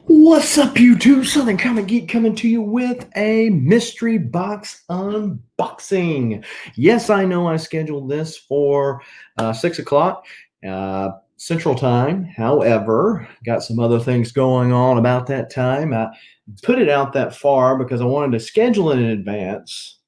What's up, YouTube? Southern Comic Geek coming to you with a mystery box unboxing. Yes, I know I scheduled this for 6 o'clock Central Time. However, got some other things going on about that time. I put it out that far because I wanted to schedule it in advance,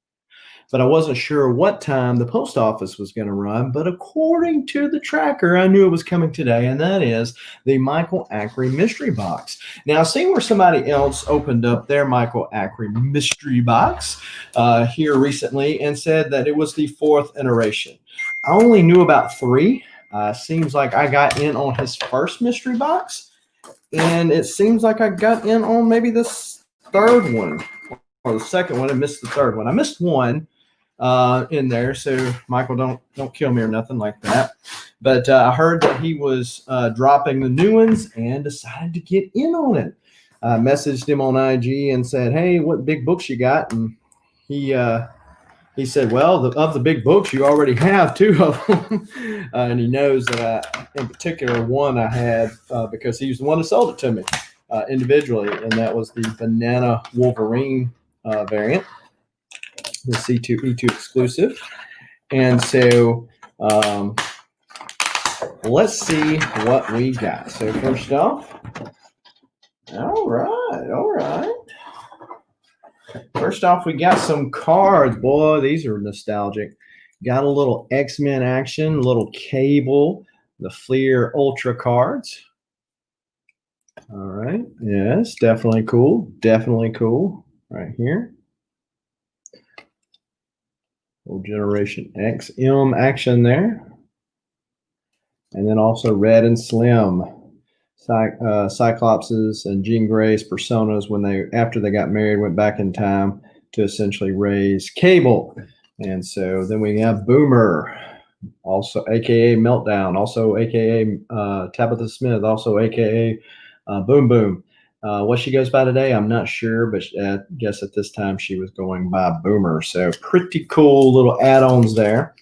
but I wasn't sure what time the post office was going to run. But according to the tracker, I knew it was coming today, and that is the Michael Acri mystery box. Now, seeing where somebody else opened up their Michael Acri mystery box here recently and said that it was the fourth iteration. I only knew about three. Seems like I got in on his first mystery box, and it seems like I got in on maybe this third one or the second one and missed the third one. I missed one in there. So Michael, don't kill me or nothing like that. But I heard that he was dropping the new ones and decided to get in on it. I messaged him on IG and said, "Hey, what big books you got?" And he said, "Well, of the big books, you already have two of them." And he knows that in particular, one I had because he was the one who sold it to me individually, and that was the Banana Wolverine variant, the C2E2 exclusive. And so let's see what we got. So first off, all right. First off, we got some cards. Boy, these are nostalgic. Got a little X-Men action, a little Cable, the Fleer Ultra cards. All right. Yes, definitely cool. Definitely cool. Right here. Little Generation XM action there. And then also Red and Slim, Cyclopses and Jean Grey's personas when after they got married, went back in time to essentially raise Cable. And so then we have Boomer, also AKA Meltdown, also AKA Tabitha Smith, also AKA Boom Boom. What she goes by today, I'm not sure, but I guess at this time she was going by Boomer. So pretty cool little add-ons there.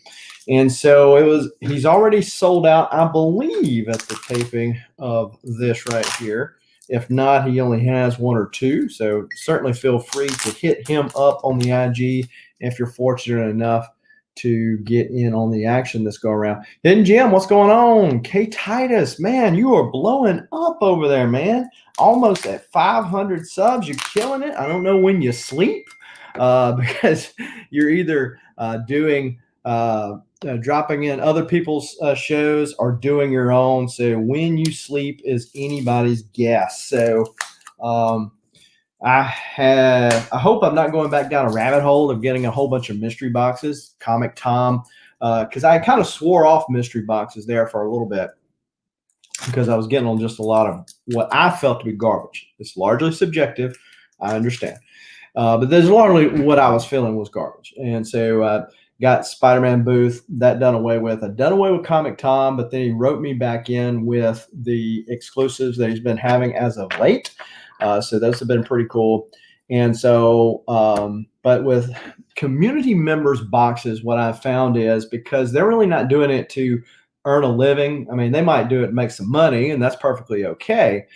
And so he's already sold out, I believe, at the taping of this right here. If not, he only has one or two. So certainly feel free to hit him up on the IG if you're fortunate enough to get in on the action this go around. Hidden Jim, what's going on? K Titus, man, you are blowing up over there, man. Almost at 500 subs. You're killing it. I don't know when you sleep because you're either dropping in other people's shows or doing your own. So when you sleep is anybody's guess. So I hope I'm not going back down a rabbit hole of getting a whole bunch of mystery boxes, Comic Tom, because I kind of swore off mystery boxes there for a little bit because I was getting on just a lot of what I felt to be garbage. It's largely subjective, I understand. But there's largely what I was feeling was garbage. And so got Spider-Man Booth, that done away with. I done away with Comic Tom, but then he wrote me back in with the exclusives that he's been having as of late. So those have been pretty cool. And so, but with community members boxes, what I found is because they're really not doing it to earn a living. I mean, they might do it to make some money, and that's perfectly okay.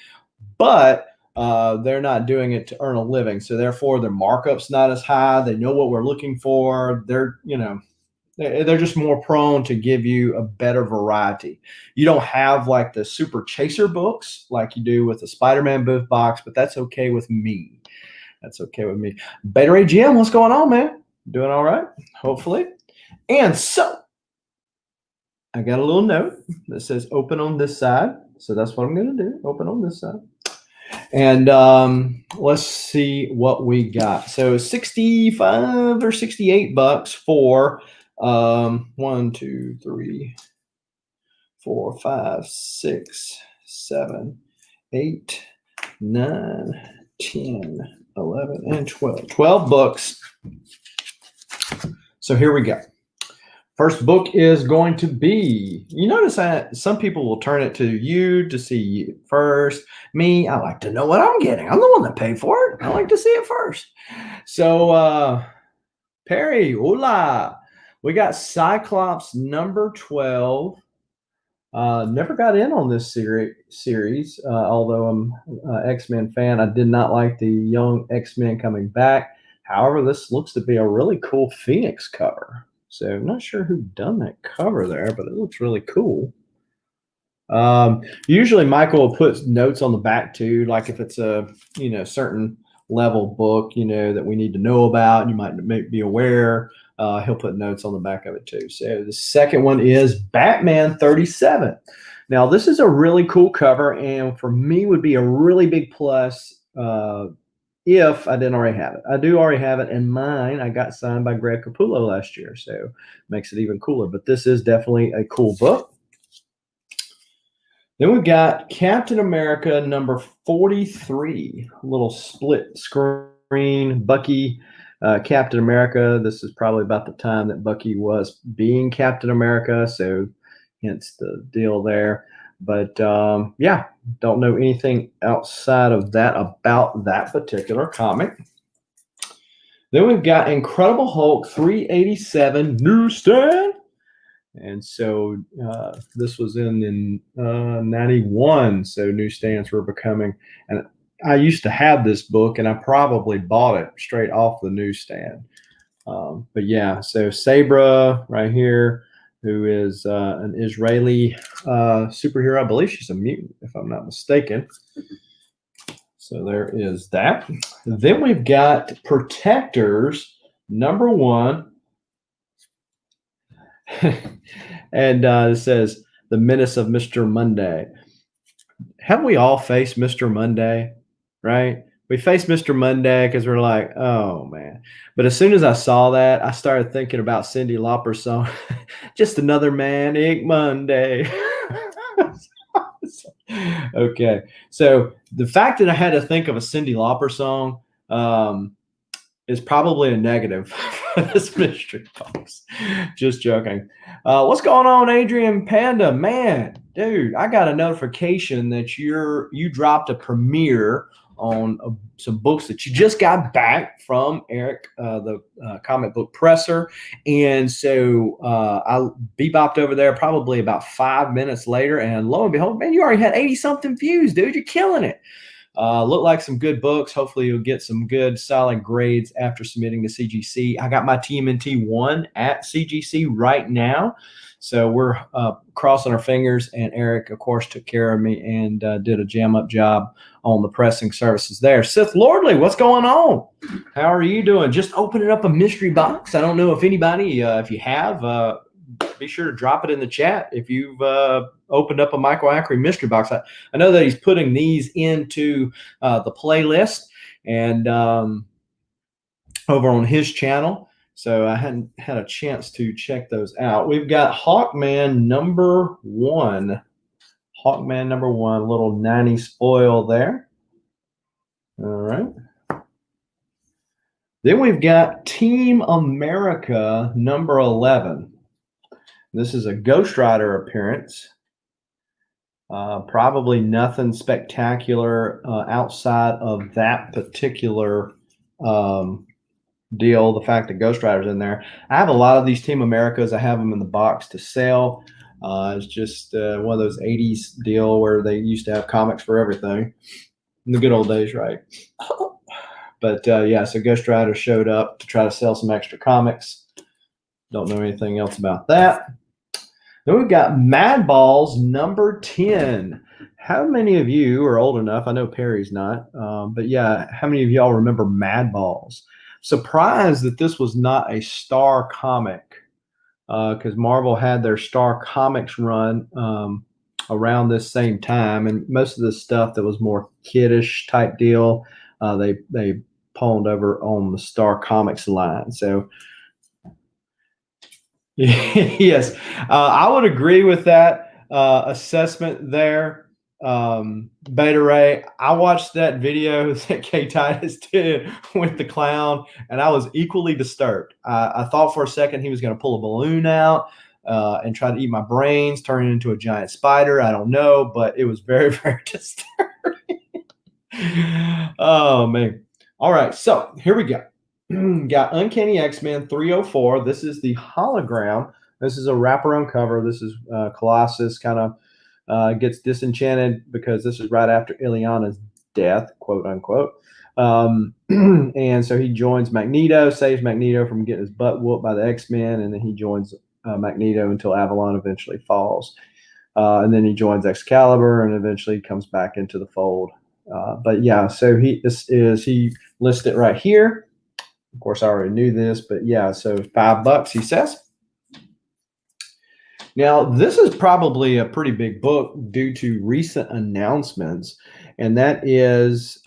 But they're not doing it to earn a living. So therefore their markup's not as high. They know what we're looking for. They're just more prone to give you a better variety. You don't have like the super chaser books like you do with the Spider-Man Booth box, but that's okay with me. That's okay with me. Beta Ray GM, what's going on, man? Doing all right, hopefully. And so I got a little note that says open on this side. So that's what I'm going to do. Open on this side. And let's see what we got. So 65 or 68 bucks for 1, 2, 3, 4, 5, 6, 7, 8, 9, 10, 11, and 12. 12 books. So here we go. First book is going to be, you notice that some people will turn it to you to see you first. Me, I like to know what I'm getting. I'm the one that paid for it. I like to see it first. So, Perry, hola. We got Cyclops number 12, Never got in on this series, although I'm an X-Men fan. I did not like the young X-Men coming back. However, this looks to be a really cool Phoenix cover. So I'm not sure who done that cover there, but it looks really cool. Usually Michael will put notes on the back too, like if it's a certain level book that we need to know about, you might be aware. He'll put notes on the back of it too. So the second one is Batman 37. Now this is a really cool cover, and for me would be a really big plus if I didn't already have it. I do already have it, and mine I got signed by Greg Capullo last year, so makes it even cooler. But this is definitely a cool book. Then we've got Captain America number 43, a little split screen, Bucky, Captain America. This is probably about the time that Bucky was being Captain America, so hence the deal there. But yeah, don't know anything outside of that about that particular comic. Then we've got Incredible Hulk 387 newsstand. And so this was in 91, so newsstands were becoming, and I used to have this book, and I probably bought it straight off the newsstand. But yeah, so Sabra right here, who is an Israeli superhero. I believe she's a mutant, if I'm not mistaken. So there is that. Then we've got Protectors number 1. And it says the menace of Mr. Monday. Haven't we all faced Mr. Monday, right? We faced Mr. Monday because we're like, oh man. But as soon as I saw that, I started thinking about Cyndi Lauper's song, Just Another Manic Monday. Okay. So the fact that I had to think of a Cyndi Lauper song is probably a negative for this mystery box. Just joking. What's going on, Adrian Panda? Man, dude, I got a notification that you dropped a premiere on some books that you just got back from Eric, the comic book presser. And so I bebopped over there probably about 5 minutes later, and lo and behold, man, you already had 80-something views, dude. You're killing it. Look like some good books. Hopefully you'll get some good solid grades after submitting to CGC. I got my TMNT 1 at CGC right now. So we're crossing our fingers, and Eric, of course, took care of me and did a jam-up job on the pressing services there. Sith Lordley, what's going on? How are you doing? Just opening up a mystery box. I don't know if anybody, if you have, be sure to drop it in the chat if you've opened up a Michael Acri mystery box. I know that he's putting these into the playlist and over on his channel. So I hadn't had a chance to check those out. We've got Hawkman number 1. Hawkman number 1, little 90 spoil there. All right. Then we've got Team America number 11. This is a Ghost Rider appearance. Probably nothing spectacular outside of that particular deal. The fact that Ghost Rider's in there. I have a lot of these Team Americas. I have them in the box to sell. It's just one of those 80s deal where they used to have comics for everything in the good old days, right? But yeah, so Ghost Rider showed up to try to sell some extra comics. Don't know anything else about that. Then we've got Mad Balls number 10. How many of you are old enough? I know Perry's not, but yeah, how many of y'all remember Mad Balls? Surprised that this was not a Star comic, because Marvel had their Star Comics run around this same time, and most of the stuff that was more kiddish type deal, they pawned over on the Star Comics line. So yes, I would agree with that assessment there. Beta Ray, I watched that video that K Titus did with the clown, and I was equally disturbed. I thought for a second he was going to pull a balloon out and try to eat my brains, turn it into a giant spider. I don't know, but it was very, very disturbing. Oh, man. All right, so here we go. Got Uncanny X-Men 304. This is the hologram This is a wraparound cover. This is Colossus kind of gets disenchanted because this is right after Illyana's death, quote unquote. And so he joins Magneto, saves Magneto from getting his butt whooped by the X-Men, and then he joins Magneto until Avalon eventually falls. And then he joins Excalibur and eventually comes back into the fold. But yeah, so he lists it right here. Of course, I already knew this, but yeah, so $5, he says. Now, this is probably a pretty big book due to recent announcements, and that is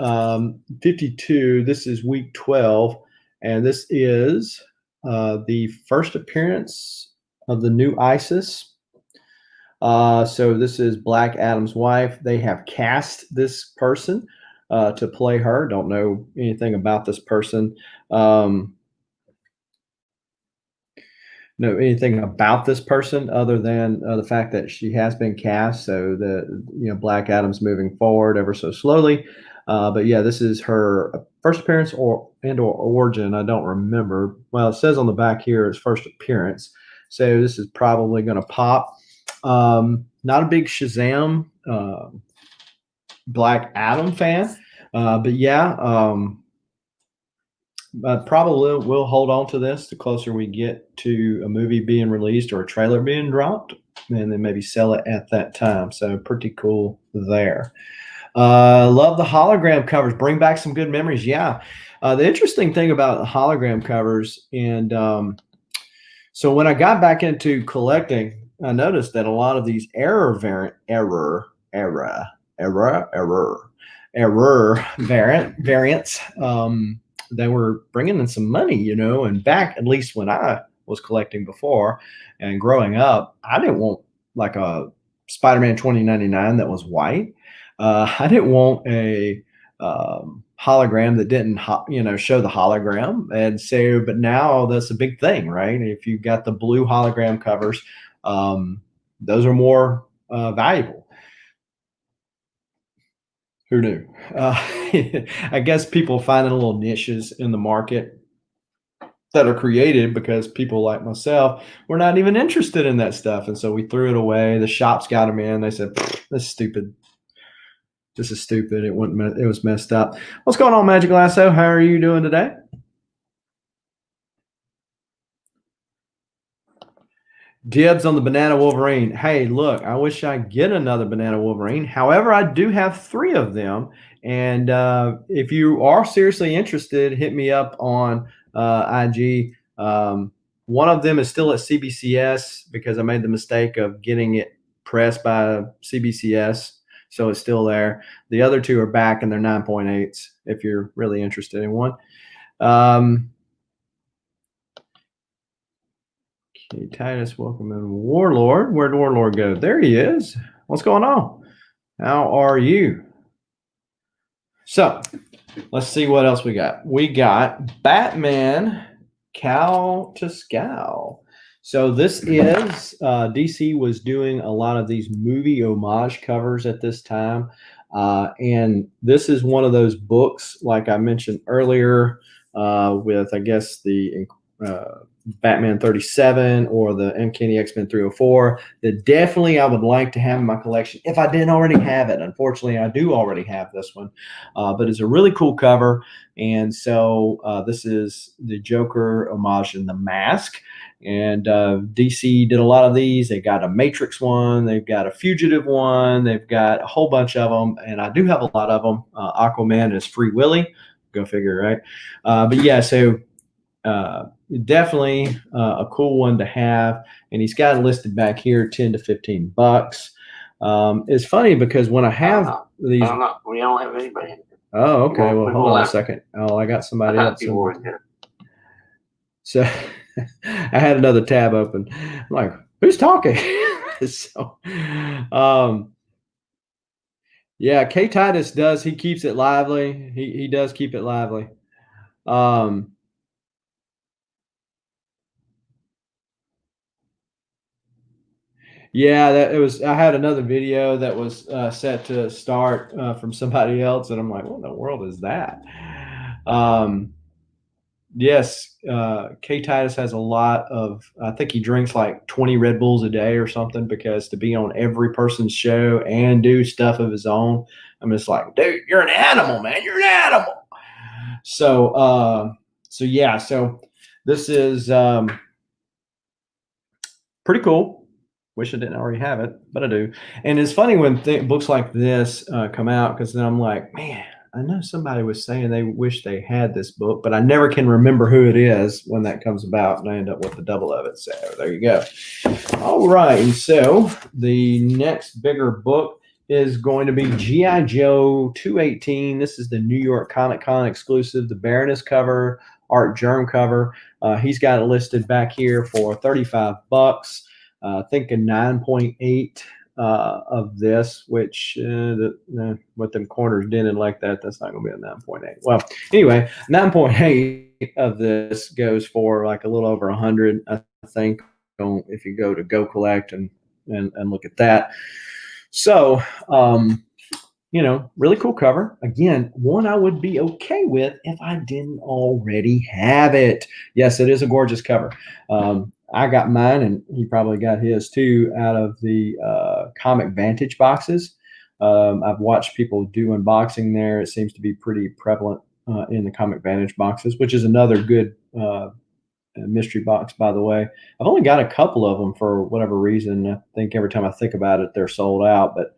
52. This is week 12, and this is the first appearance of the new Isis. So this is Black Adam's wife. They have cast this person to play her. Don't know anything about this person. Know anything about this person other than the fact that she has been cast. So Black Adam's moving forward ever so slowly. But yeah, this is her first appearance or origin. I don't remember. Well, it says on the back here it's first appearance. So this is probably going to pop. Not a big Shazam Black Adam fan, but yeah. Probably will hold on to this the closer we get to a movie being released or a trailer being dropped, and then maybe sell it at that time. So pretty cool there. Love the hologram covers. Bring back some good memories. Yeah. The interesting thing about the hologram covers, and so when I got back into collecting, I noticed that a lot of these error variants. They were bringing in some money, and back, at least when I was collecting before and growing up, I didn't want like a Spider-Man 2099 that was white. I didn't want a hologram that didn't, show the hologram. And so, but now that's a big thing, right? If you've got the blue hologram covers, those are more valuable. Who knew? I guess people finding little niches in the market that are created because people like myself were not even interested in that stuff. And so we threw it away. The shops got them in. They said, "This is stupid. This is stupid. It was messed up." What's going on, Magic Lasso? How are you doing today? Dibs on the Banana Wolverine. Hey, look, I wish I get another Banana Wolverine. However, I do have 3 of them. And if you are seriously interested, hit me up on IG. One of them is still at CBCS because I made the mistake of getting it pressed by CBCS. So it's still there. The other 2 are back and they're 9.8s if you're really interested in one. Okay, Titus, welcome in. Warlord. Where'd Warlord go? There he is. What's going on? How are you? So let's see what else we got. We got Batman Cowl to Scowl. So this is DC was doing a lot of these movie homage covers at this time. And this is one of those books, like I mentioned earlier, with, I guess, the Batman 37 or the Uncanny X-Men 304 that definitely I would like to have in my collection if I didn't already have it. Unfortunately, I do already have this one, but it's a really cool cover. And so this is the Joker homage in the mask. And DC did a lot of these. They got a Matrix one. They've got a Fugitive one. They've got a whole bunch of them. And I do have a lot of them. Aquaman is Free Willy. Go figure, right? But yeah, so definitely a cool one to have. And he's got it listed back here, 10 to 15 bucks. It's funny because when I have these. We don't have anybody. Oh, okay. Well, hold on a second. Oh, I got somebody else. So I had another tab open. I'm like, who's talking? So, yeah, K Titus does. He keeps it lively. He does keep it lively. Yeah, that it was. I had another video that was set to start from somebody else, and I'm like, what in the world is that? Yes, K Titus has a lot of. I think he drinks like 20 Red Bulls a day or something because to be on every person's show and do stuff of his own, I'm just like, dude, you're an animal, man. You're an animal. So, so yeah, so this is pretty cool. Wish I didn't already have it, but I do. And it's funny when books like this come out because then I'm like, man, I know somebody was saying they wish they had this book, but I never can remember who it is when that comes about, and I end up with the double of it. So there you go. All right, and so the next bigger book is going to be G.I. Joe 218. This is the New York Comic Con exclusive, the Baroness cover, Art Germ cover. He's got it listed back here for $35. I think a 9.8 of this, which with them corners dented like that, that's not going to be a 9.8. Well, anyway, 9.8 of this goes for like a little over 100, I think, if you go to Go Collect and look at that. So, really cool cover. Again, one I would be okay with if I didn't already have it. Yes, it is a gorgeous cover. I got mine, and he probably got his too, out of the Comic Vantage boxes. I've watched people do unboxing there. It seems to be pretty prevalent in the Comic Vantage boxes, which is another good mystery box, by the way. I've only got a couple of them for whatever reason. I think every time I think about it, they're sold out. But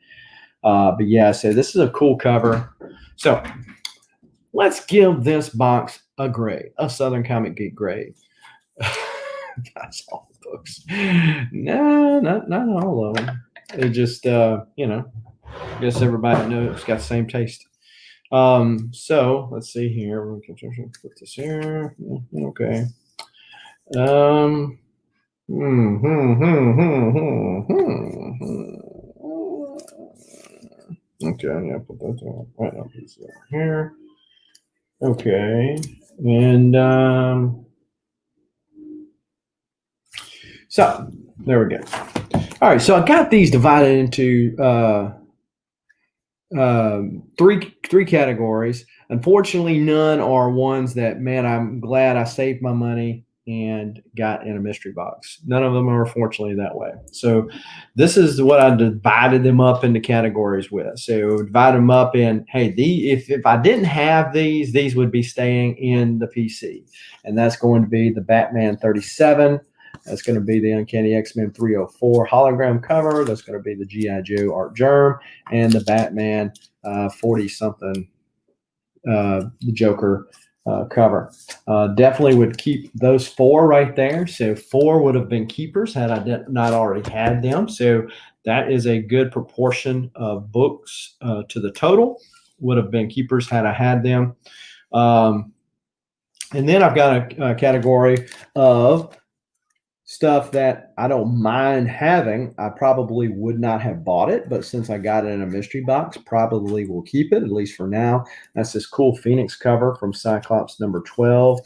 yeah, so this is a cool cover. So let's give this box a grade, a Southern Comic Geek grade. That's all the books. No, not all of them. It just, I guess everybody knows it's got the same taste. So let's see here. We can put this here. Okay. Okay, I'm gonna put that right up here. Okay, and so there we go. All right, so I got these divided into three categories. Unfortunately, none are ones that, man, I'm glad I saved my money and got in a mystery box. None of them are fortunately that way. So this is what I divided them up into categories with. So divide them up in, hey, if I didn't have these would be staying in the PC. And that's going to be the Batman 37. That's going to be the Uncanny X-Men 304 hologram cover. That's going to be the G.I. Joe Art Germ and the Batman 40-something, the Joker cover. Definitely would keep those four right there. So 4 would have been keepers had I not already had them. So that is a good proportion of books to the total. Would have been keepers had I had them. And then I've got a category of stuff that I don't mind having. I probably would not have bought it, but since I got it in a mystery box, probably will keep it, at least for now. That's this cool Phoenix cover from Cyclops number 12.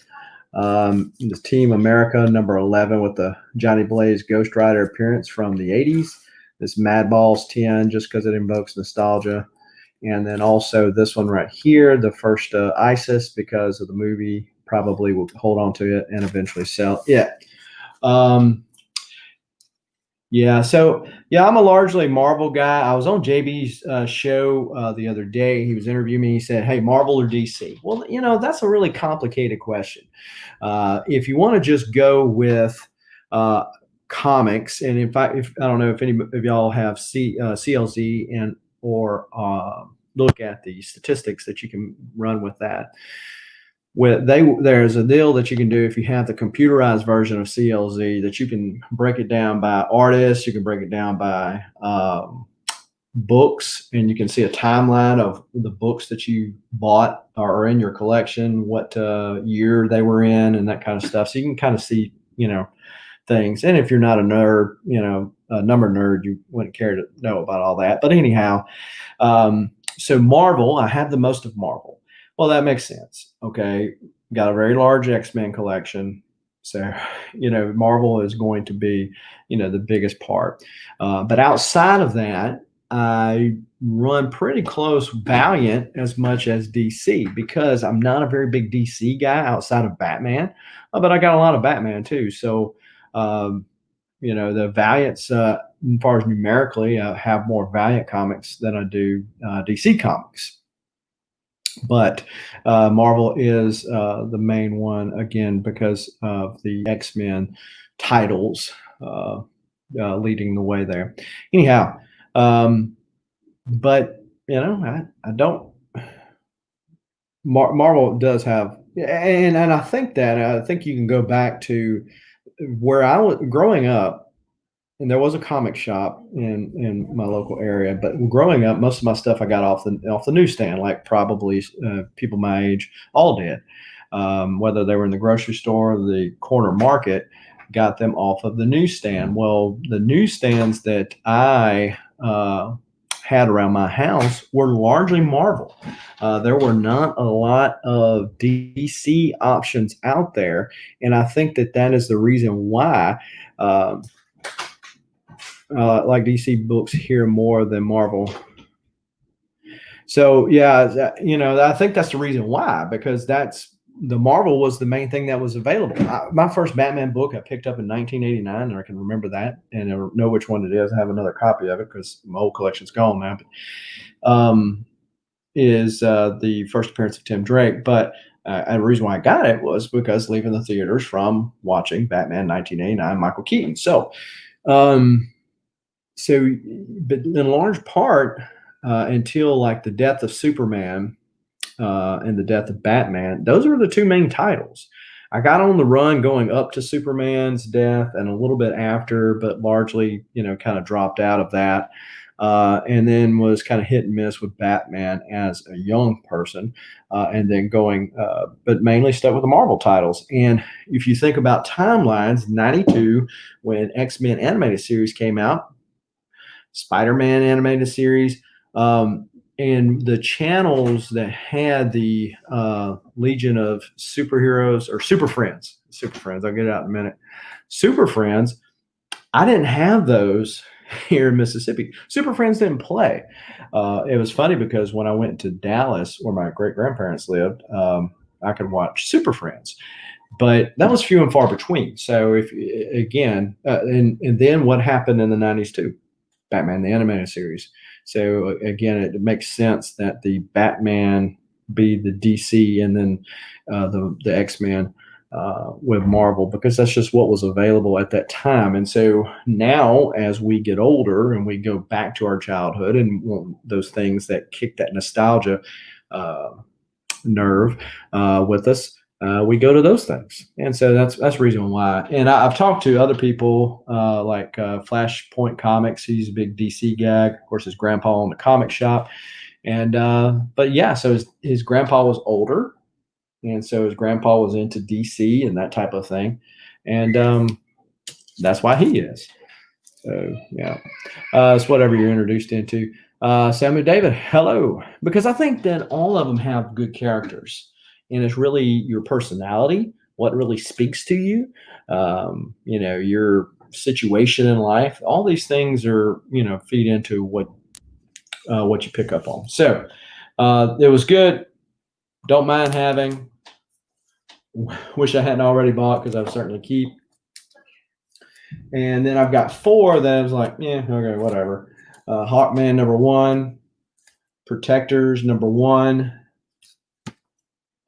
The Team America number 11 with the Johnny Blaze Ghost Rider appearance from the 80s. This Mad Balls 10, just because it invokes nostalgia. And then also this one right here, the first ISIS, because of the movie, probably will hold on to it and eventually sell it. Yeah, so I'm a largely Marvel guy. I was on JB's show the other day. He was interviewing me. He said, "Hey, Marvel or DC?" Well, that's a really complicated question. If you want to just go with comics, and if I don't know if any of y'all have CLZ and or look at the statistics that you can run with that. There's a deal that you can do if you have the computerized version of CLZ that you can break it down by artists, you can break it down by books, and you can see a timeline of the books that you bought or are in your collection, what year they were in, and that kind of stuff. So you can kind of see, things. And if you're not a nerd, a number nerd, you wouldn't care to know about all that. But anyhow, so Marvel, I have the most of Marvel. Well, that makes sense. Okay. Got a very large X-Men collection. So, Marvel is going to be, the biggest part. But outside of that, I run pretty close Valiant as much as DC because I'm not a very big DC guy outside of Batman, but I got a lot of Batman too. So, um, the Valiants, as far as numerically, have more Valiant comics than I do DC comics. But Marvel is the main one again because of the X-Men titles leading the way there. Anyhow, but I don't. Marvel does have, and I think you can go back to where I was growing up, and there was a comic shop in my local area. But growing up, most of my stuff I got off the newsstand, like probably people my age all did, whether they were in the grocery store or the corner market, got them off of the newsstand. Well, the newsstands that I had around my house were largely Marvel. There were not a lot of DC options out there, and I think that is the reason why. Like DC books here more than Marvel. So yeah, I think that's the reason why, because the Marvel was the main thing that was available. My first Batman book I picked up in 1989, and I can remember that, and I know which one it is. I have another copy of it because my old collection's gone now. But, is the first appearance of Tim Drake. But the reason why I got it was because leaving the theaters from watching Batman 1989, Michael Keaton. So, but in large part, until like the death of Superman and the death of Batman, those were the two main titles. I got on the run going up to Superman's death and a little bit after, but largely, kind of dropped out of that. And then was kind of hit and miss with Batman as a young person, and then but mainly stuck with the Marvel titles. And if you think about timelines, 92, when X-Men animated series came out, Spider-Man animated series, and the channels that had the Legion of Superheroes or Super Friends, I'll get it out in a minute. Super Friends, I didn't have those here in Mississippi. Super Friends didn't play. It was funny because when I went to Dallas, where my great grandparents lived, I could watch Super Friends, but that was few and far between. So and then what happened in the 90s too? Batman the animated series. So again, it makes sense that the Batman be the DC and then the X-Men with Marvel, because that's just what was available at that time. And so now, as we get older and we go back to our childhood and those things that kick that nostalgia nerve with us, we go to those things. And so that's the reason why. And I've talked to other people like Flashpoint Comics. He's a big DC guy. Of course, his grandpa owned a comic shop. And but yeah, so his grandpa was older. And so his grandpa was into DC and that type of thing. And that's why he is. So yeah, it's whatever you're introduced into. Samuel David, hello. Because I think that all of them have good characters. And it's really your personality, what really speaks to you, your situation in life. All these things are, feed into what you pick up on. So it was good. Don't mind having. Wish I hadn't already bought, because I would certainly keep. And then I've got 4 that I was like, yeah, okay, whatever. Hawkman #1, Protectors #1.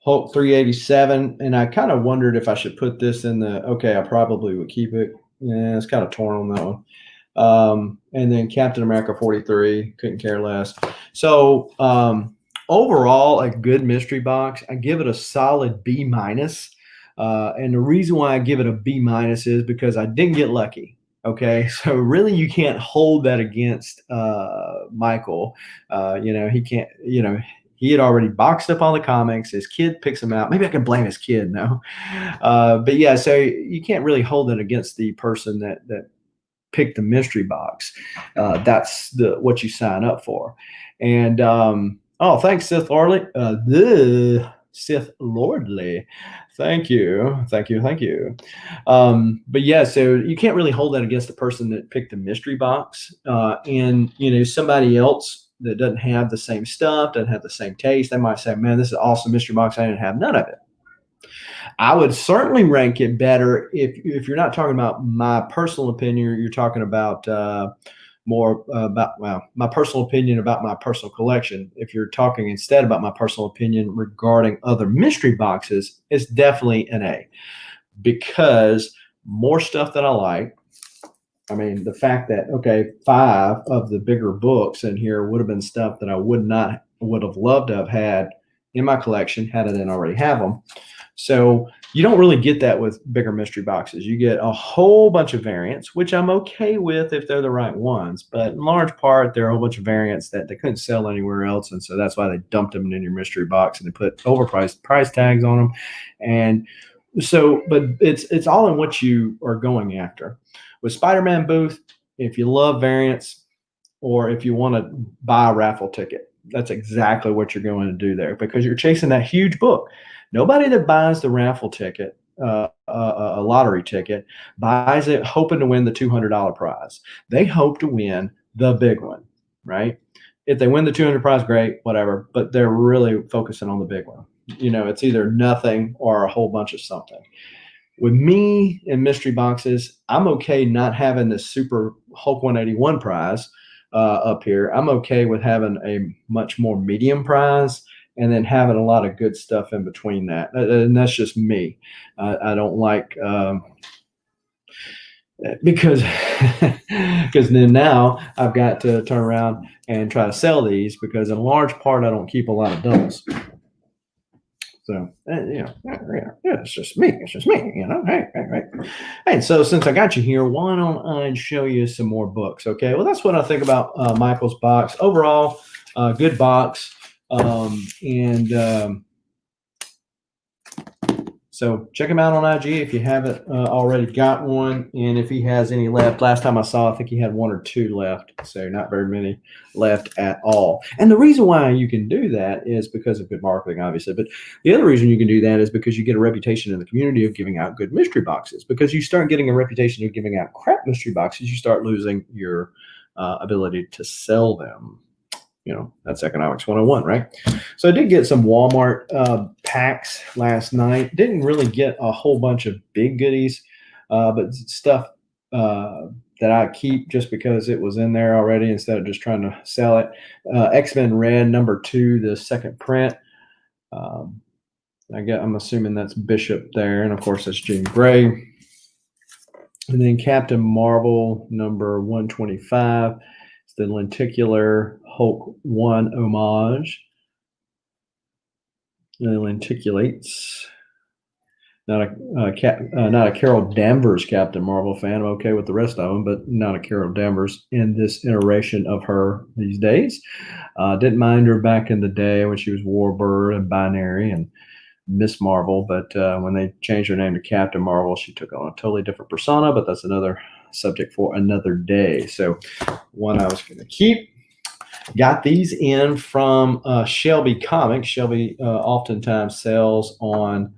Hulk 387, and I kind of wondered if I should put this in I probably would keep it. Yeah, it's kind of torn on that one. And then Captain America 43, couldn't care less. So overall, a good mystery box. I give it a solid B-. And the reason why I give it a B- is because I didn't get lucky. Okay, so really you can't hold that against Michael. He can't, he had already boxed up all the comics. His kid picks them out. Maybe I can blame his kid, no. But yeah, so you can't really hold it against the person that picked the mystery box. That's what you sign up for. And thanks, Sith Lordly. The Sith Lordly. Thank you. But yeah, so you can't really hold that against the person that picked the mystery box. And somebody else that doesn't have the same stuff, doesn't have the same taste. They might say, man, this is an awesome mystery box. I didn't have none of it. I would certainly rank it better if you're not talking about my personal opinion, you're talking about more about, well, my personal opinion about my personal collection. If you're talking instead about my personal opinion regarding other mystery boxes, it's definitely an A, because more stuff that I like. I mean, the fact that, okay, 5 of the bigger books in here would have been stuff that I would have loved to have had in my collection had I didn't already have them. So you don't really get that with bigger mystery boxes. You get a whole bunch of variants, which I'm okay with if they're the right ones. But in large part, there are a whole bunch of variants that they couldn't sell anywhere else. And so that's why they dumped them in your mystery box and they put overpriced price tags on them. And so, but it's all in what you are going after. With Spider-Man Booth, if you love variants or if you want to buy a raffle ticket, that's exactly what you're going to do there, because you're chasing that huge book. Nobody that buys the raffle ticket, a lottery ticket, buys it hoping to win the $200 prize. They hope to win the big one, right? If they win the $200 prize, great, whatever, but they're really focusing on the big one. You know, it's either nothing or a whole bunch of something. With me in mystery boxes, I'm okay not having this super Hulk 181 prize up here. I'm okay with having a much more medium prize and then having a lot of good stuff in between that. And that's just me. I don't like because then now I've got to turn around and try to sell these, because in large part I don't keep a lot of doubles. So, you know, yeah, it's just me. It's just me, you know. Hey. And so since I got you here, why don't I show you some more books? Okay. Well, that's what I think about Michael's box. Overall, good box. So check him out on IG if you haven't already got one. And if he has any left, last time I saw, I think he had 1 or 2 left. So not very many left at all. And the reason why you can do that is because of good marketing, obviously. But the other reason you can do that is because you get a reputation in the community of giving out good mystery boxes. Because you start getting a reputation of giving out crap mystery boxes, you start losing your ability to sell them. You know, that's economics 101, right? So I did get some Walmart packs last night. Didn't really get a whole bunch of big goodies, but stuff that I keep just because it was in there already instead of just trying to sell it. X-Men Red #2, the second print. I'm assuming that's Bishop there, and of course that's Jean Grey. And then Captain Marvel #125. It's the lenticular Hulk 1 homage. It lenticulates. Not a Carol Danvers Captain Marvel fan. I'm okay with the rest of them, but not a Carol Danvers in this iteration of her these days. Didn't mind her back in the day when she was Warbird and Binary and Miss Marvel, but when they changed her name to Captain Marvel, she took on a totally different persona, but that's another subject for another day. So one I was going to keep. Got these in from Shelby Comics. Shelby oftentimes sells on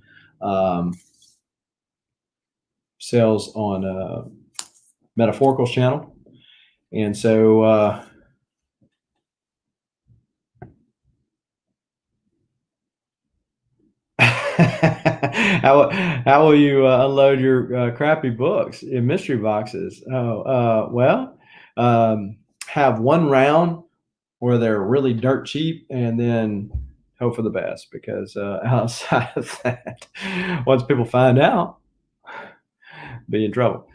Metaphorical's channel, and so how will you unload your crappy books in mystery boxes? Have one round where they're really dirt cheap, and then hope for the best, because outside of that, once people find out, be in trouble.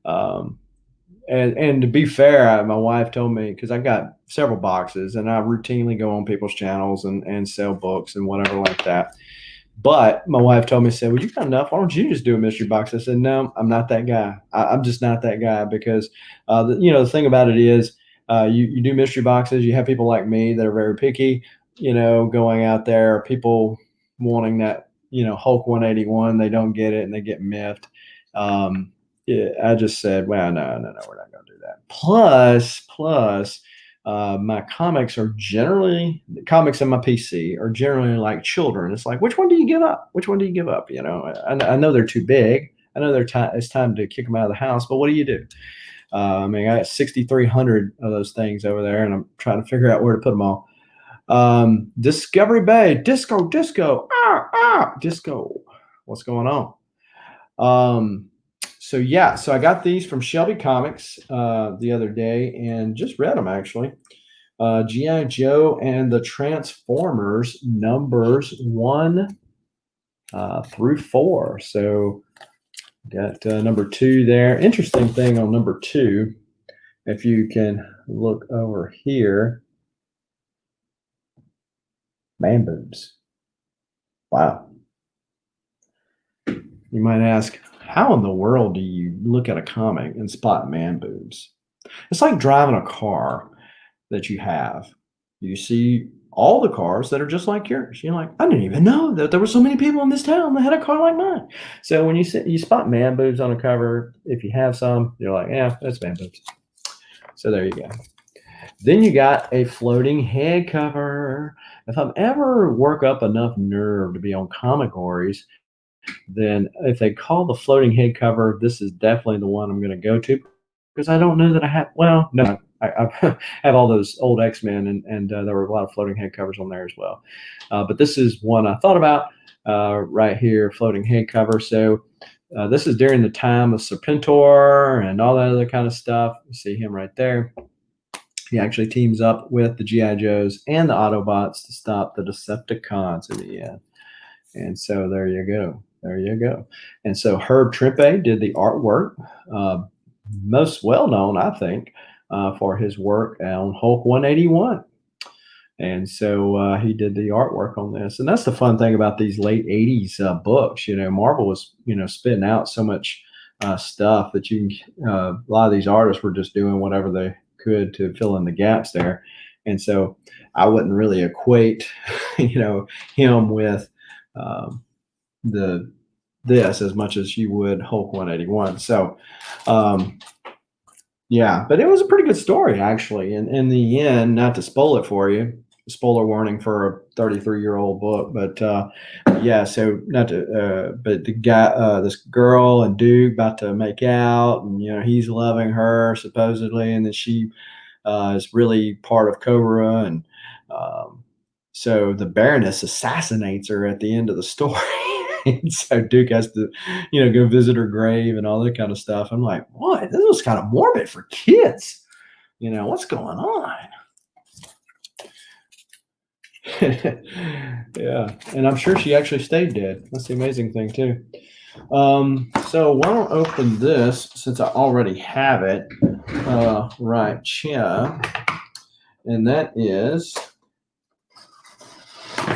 And to be fair, my wife told me, because I got several boxes and I routinely go on people's channels and sell books and whatever like that. But my wife told me, said, well, you got enough. Why don't you just do a mystery box? I said, no, I'm not that guy. I'm just not that guy, because, the thing about it is, you do mystery boxes. You have people like me that are very picky, going out there, people wanting that, Hulk 181, they don't get it and they get miffed. I just said, well, no, we're not going to do that. Plus, my comics and my PC are generally like children. It's like, which one do you give up? Which one do you give up? I know they're too big. I know it's time to kick them out of the house, but what do you do? I mean, I got 6,300 of those things over there, and I'm trying to figure out where to put them all. Discovery Bay, disco, disco. What's going on? So I got these from Shelby Comics the other day and just read them actually. G.I. Joe and the Transformers numbers 1 through 4. So got number 2 there. Interesting thing on number 2, if you can look over here, man boobs. Wow. You might ask, how in the world do you look at a comic and spot man boobs? It's like driving a car that you have. You see all the cars that are just like yours. You're like, I didn't even know that there were so many people in this town that had a car like mine. So when you spot man boobs on a cover, if you have some, you're like, yeah, that's man boobs. So there you go. Then you got a floating head cover. If I'm ever work up enough nerve to be on Comic-Ories, then if they call the floating head cover, this is definitely the one I'm going to go to, because I don't know that I have. Well, no, I have all those old X-Men, and there were a lot of floating head covers on there as well. But this is one I thought about right here, floating head cover. So this is during the time of Serpentor and all that other kind of stuff. You see him right there. He actually teams up with the G.I. Joes and the Autobots to stop the Decepticons in the end. And so there you go. There you go. And so Herb Trimpe did the artwork, most well known, I think, for his work on Hulk 181. And so he did the artwork on this. And that's the fun thing about these late 80s books. You know, Marvel was, spitting out so much stuff that a lot of these artists were just doing whatever they could to fill in the gaps there. And so I wouldn't really equate, him with this as much as you would Hulk 181. So but it was a pretty good story actually. And in the end, not to spoil it for you, spoiler warning for a 33-year-old book, but so not to but the guy, this girl and Duke about to make out, and he's loving her supposedly, and then she is really part of Cobra, and so the Baroness assassinates her at the end of the story. And so Duke has to, go visit her grave and all that kind of stuff. I'm like, what? This was kind of morbid for kids. What's going on? Yeah. And I'm sure she actually stayed dead. That's the amazing thing too. So why don't I open this, since I already have it right here. And that is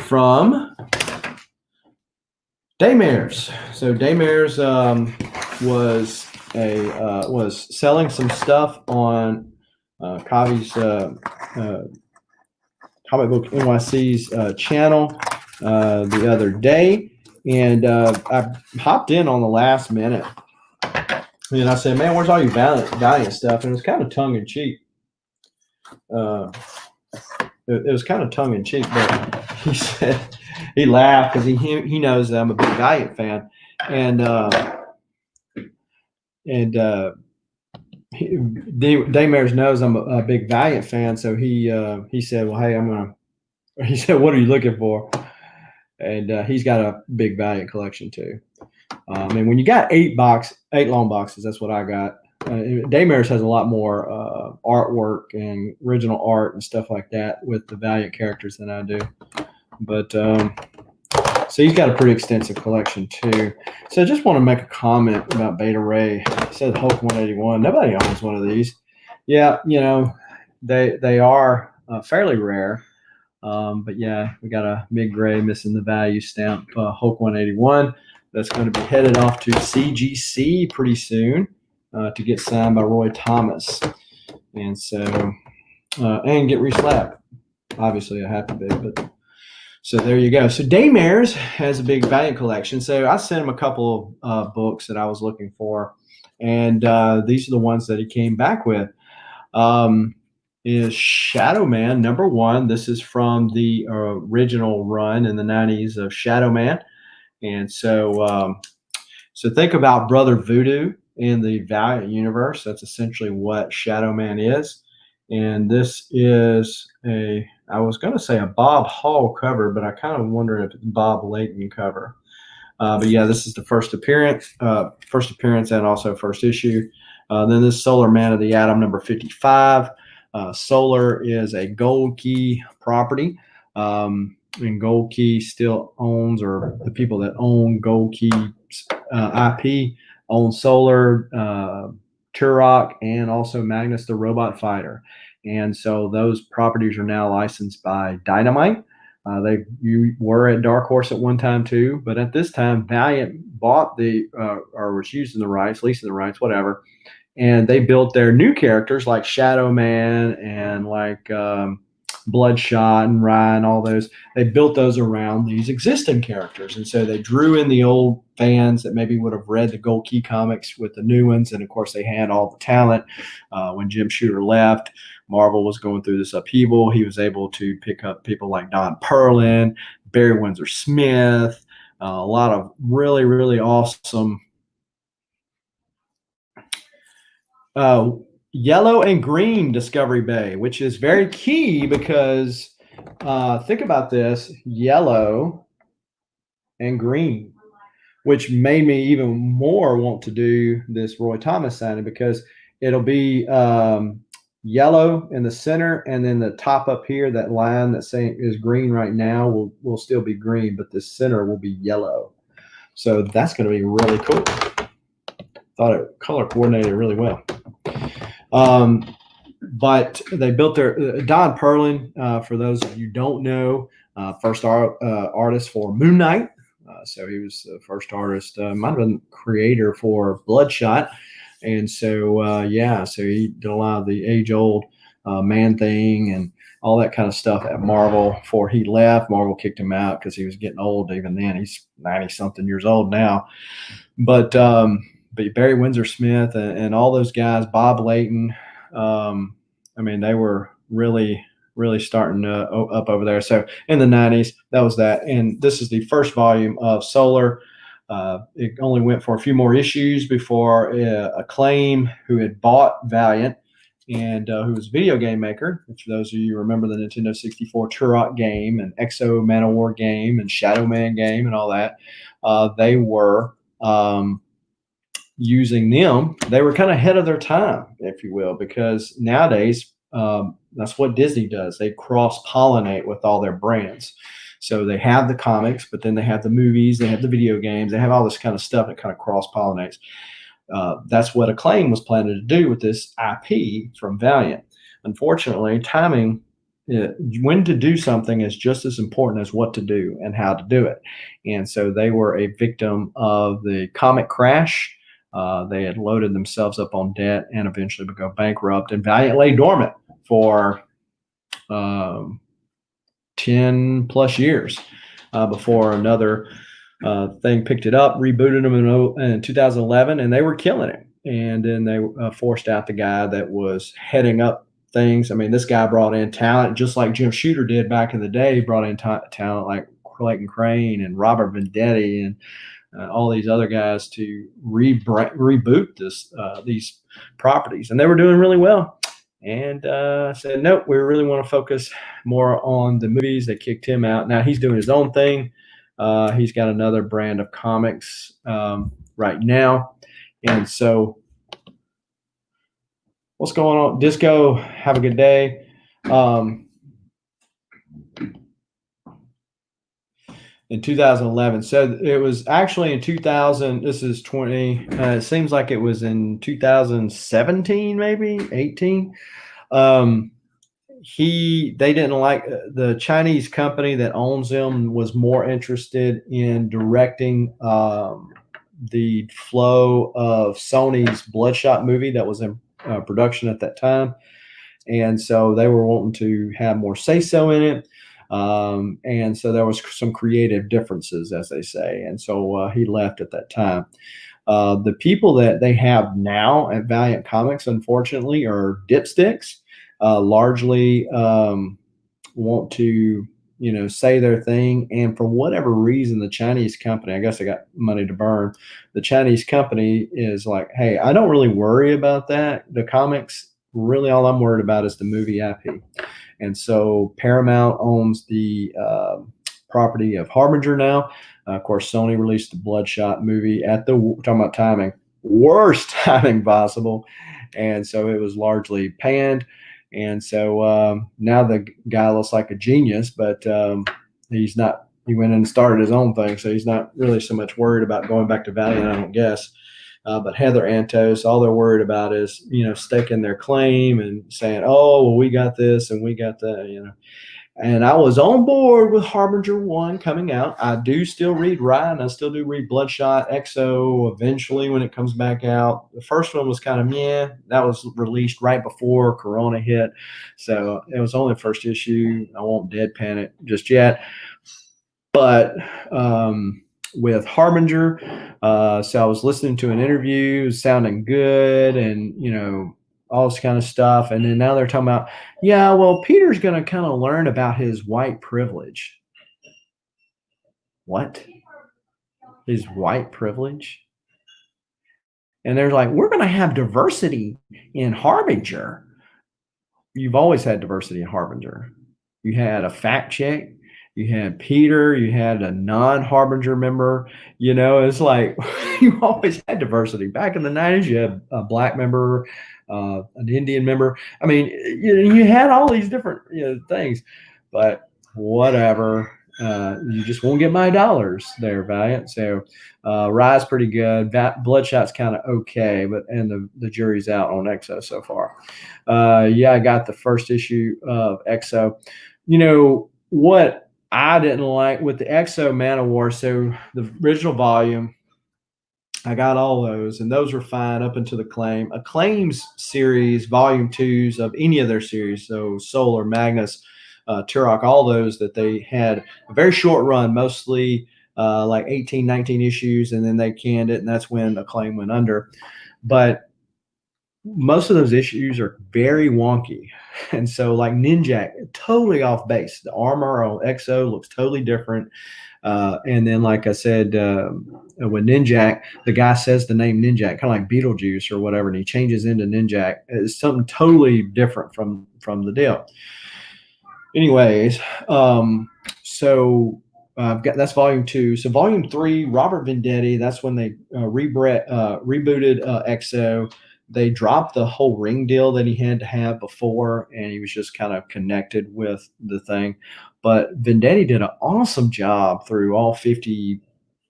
from Daymares. So Daymares was selling some stuff on Kavi's Comic Book NYC's channel the other day, and I hopped in on the last minute, and I said, "Man, where's all your Valiant stuff?" And it was kind of tongue in cheek. It was kind of tongue in cheek, but he said he laughed because he knows that I'm a big Valiant fan, and Daymares knows I'm a big Valiant fan, so he said, "Well, hey, he said, what are you looking for?" And he's got a big Valiant collection too. And when you got 8 long boxes, that's what I got. Daymares has a lot more artwork and original art and stuff like that with the Valiant characters than I do. But so he's got a pretty extensive collection too. So I just want to make a comment about Beta Ray. He said Hulk 181. Nobody owns one of these. Yeah, they are fairly rare. But yeah, we got a big gray missing the value stamp Hulk 181. That's going to be headed off to CGC pretty soon to get signed by Roy Thomas. And so, and get reslapped. Obviously, I have to be, but so there you go. So Daymares has a big Valiant collection. So I sent him a couple of books that I was looking for, and these are the ones that he came back with. Is Shadow Man #1. This is from the original run in the 90s of Shadow Man. And so so think about Brother Voodoo in the Valiant universe. That's essentially what Shadow Man is. And this is I was going to say a Bob Hall cover, but I kind of wondering if it's Bob Layton cover. But yeah, this is the first appearance, and also first issue. Then this Solar Man of the Atom number 55. Solar is a Gold Key property. And Gold Key still owns, or the people that own Gold Key IP own Solar, Turok, and also Magnus the Robot Fighter. And so those properties are now licensed by Dynamite. You were at Dark Horse at one time too, but at this time, Valiant bought or was using the rights, leasing the rights, whatever, and they built their new characters like Shadow Man and like Bloodshot and Ryan, all those. They built those around these existing characters, and so they drew in the old fans that maybe would have read the Gold Key comics with the new ones, and of course they had all the talent. When Jim Shooter left, Marvel was going through this upheaval. He was able to pick up people like Don Perlin, Barry Windsor Smith, a lot of really, really awesome yellow and green Discovery Bay, which is very key because think about this, yellow and green, which made me even more want to do this Roy Thomas signing, because it'll be yellow in the center, and then the top up here, that line that is green right now will still be green, but the center will be yellow. So that's going to be really cool. Thought it color coordinated really well. But they built their Don Perlin, for those of you who don't know, first artist for Moon Knight. So he was the first artist, might have been creator for Bloodshot. And so, so he did a lot of the age-old Man-Thing and all that kind of stuff at Marvel before he left. Marvel kicked him out because he was getting old even then. He's 90-something years old now. But Barry Windsor Smith and all those guys, Bob Layton, they were really, really starting up over there. So in the 90s, that was that. And this is the first volume of Solar. It only went for a few more issues before Acclaim, who had bought Valiant and who was a video game maker, which for those of you who remember the Nintendo 64 Turok game and Exo Manowar game and Shadow Man game and all that, they were using them. They were kind of ahead of their time, if you will, because nowadays that's what Disney does. They cross-pollinate with all their brands. So they have the comics, but then they have the movies, they have the video games, they have all this kind of stuff that kind of cross-pollinates. That's what Acclaim was planning to do with this IP from Valiant. Unfortunately, timing, when to do something is just as important as what to do and how to do it. And so they were a victim of the comic crash. They had loaded themselves up on debt and eventually would go bankrupt, and Valiant lay dormant for 10 plus years before another thing picked it up, rebooted them in 2011, and they were killing it. And then they forced out the guy that was heading up things. This guy brought in talent just like Jim Shooter did back in the day. He brought in talent like Clayton Crane and Robert Vendetti and all these other guys to reboot these properties, and they were doing really well. And said, nope, we really want to focus more on the movies. They kicked him out. Now he's doing his own thing. He's got another brand of comics right now. And so what's going on? Disco, have a good day. In 2011. So it was actually in 2000. This is 20. It seems like it was in 2017, maybe 18. They didn't like the Chinese company that owns them was more interested in directing the flow of Sony's Bloodshot movie that was in production at that time. And so they were wanting to have more say-so in it. And so there was some creative differences, as they say. And so he left at that time. The people that they have now at Valiant Comics, unfortunately, are dipsticks. Largely want to, say their thing. And for whatever reason, the Chinese company, I guess they got money to burn. The Chinese company is like, hey, I don't really worry about that. The comics, really, all I'm worried about is the movie IP. And so Paramount owns the property of Harbinger now. Of course, Sony released the Bloodshot movie at the, talking about timing, worst timing possible. And so it was largely panned. And so now the guy looks like a genius, but he's not, he went and started his own thing. So he's not really so much worried about going back to Valiant, I don't guess. But Heather Antos, all they're worried about is, staking their claim and saying, oh, well, we got this and we got that, And I was on board with Harbinger 1 coming out. I do still read Ryan. I still do read Bloodshot, XO eventually when it comes back out. The first one was kind of meh. That was released right before Corona hit. So it was only the first issue. I won't deadpan it just yet. But with Harbinger, so I was listening to an interview, sounding good, and, all this kind of stuff. And then now they're talking about, yeah, well, Peter's going to kind of learn about his white privilege. What? His white privilege? And they're like, we're going to have diversity in Harbinger. You've always had diversity in Harbinger. You had a fact check. You had Peter, you had a non-Harbinger member, it's like you always had diversity. Back in the 90s, you had a black member, an Indian member. I mean, you had all these different things, but whatever. You just won't get my dollars there, Valiant. So Rise pretty good. Bloodshot's kind of okay, and the jury's out on XO so far. I got the first issue of XO. What I didn't like with the XO Man of War, so the original volume, I got all those, and those were fine up until Acclaim's series, volume 2s of any of their series, so Solar, Magnus, Turok, all those that they had a very short run, mostly like 18, 19 issues, and then they canned it, and that's when Acclaim went under. But most of those issues are very wonky. And so like Ninjak, totally off base. The armor on XO looks totally different. And then, like I said, with Ninjak, the guy says the name Ninjak, kind of like Beetlejuice or whatever, and he changes into Ninjak. It's something totally different from the deal. Anyways, so I've got, that's volume 2. So volume 3, Robert Venditti, that's when they rebooted XO. They dropped the whole ring deal that he had to have before, and he was just kind of connected with the thing. But Venditti did an awesome job through all 50